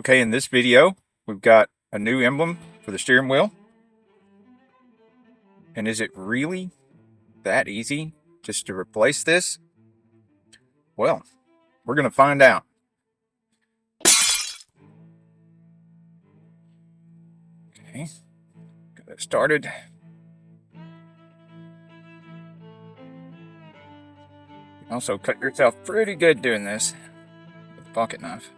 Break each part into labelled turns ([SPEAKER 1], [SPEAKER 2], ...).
[SPEAKER 1] Okay, in this video, we've got a new emblem for the steering wheel. And is it really that easy just to replace this? Well, we're going to find out. Okay, get it started. You can also cut yourself pretty good doing this with a pocket knife.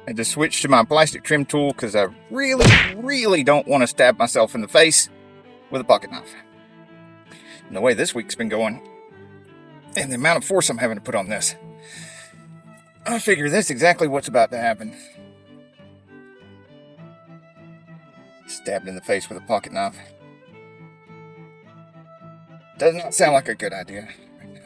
[SPEAKER 1] I just switched to my plastic trim tool because I really don't want to stab myself in the face with a pocket knife. And the way this week's been going, and the amount of force I'm having to put on this, I figure that's exactly what's about to happen. Stabbed in the face with a pocket knife. Does not sound like a good idea right now.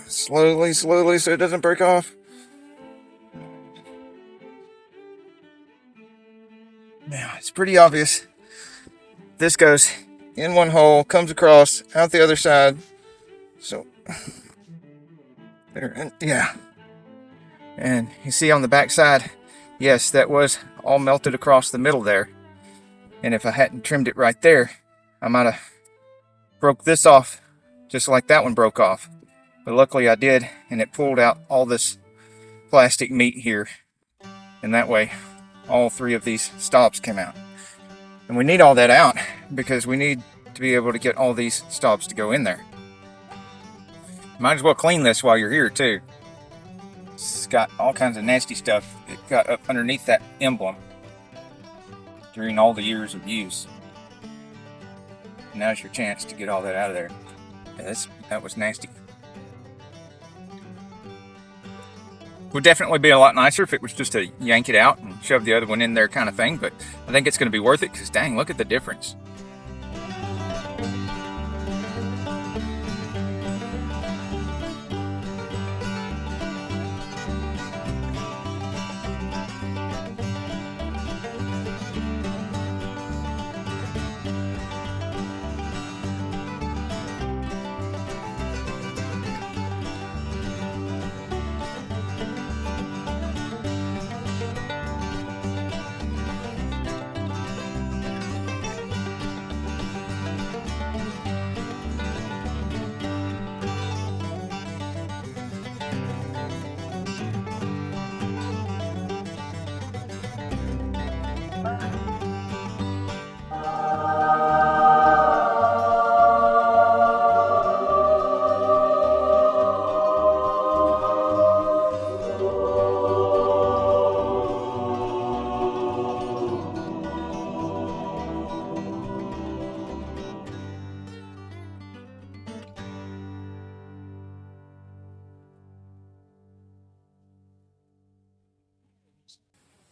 [SPEAKER 1] Slowly so it doesn't break off. Now, it's pretty obvious. This goes in one hole, comes across, out the other side. So, there, and yeah. And you see on the back side, yes, that was all melted across the middle there. And if I hadn't trimmed it right there, I might have broke this off just like that one broke off. But luckily I did, and it pulled out all this plastic meat here. And that way, all three of these stops came out. And we need all that out because we need to be able to get all these stops to go in there. Might as well clean this while you're here too. It's got all kinds of nasty stuff that got up underneath that emblem during all the years of use. Now's your chance to get all that out of there. Yeah, that was nasty. Would definitely be a lot nicer if it was just to yank it out and shove the other one in there kind of thing, but I think it's going to be worth it because dang, look at the difference.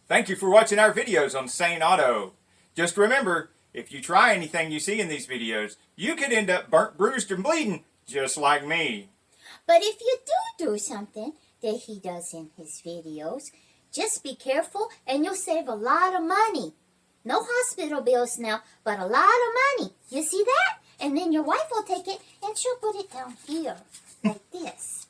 [SPEAKER 1] Thank you for watching our videos on Sane Auto. Just remember, if you try anything you see in these videos, you could end up burnt, bruised, and bleeding, just like me.
[SPEAKER 2] But if you do something that he does in his videos, just be careful and you'll save a lot of money. No hospital bills now, but a lot of money. You see that? And then your wife will take it and she'll put it down here, like this.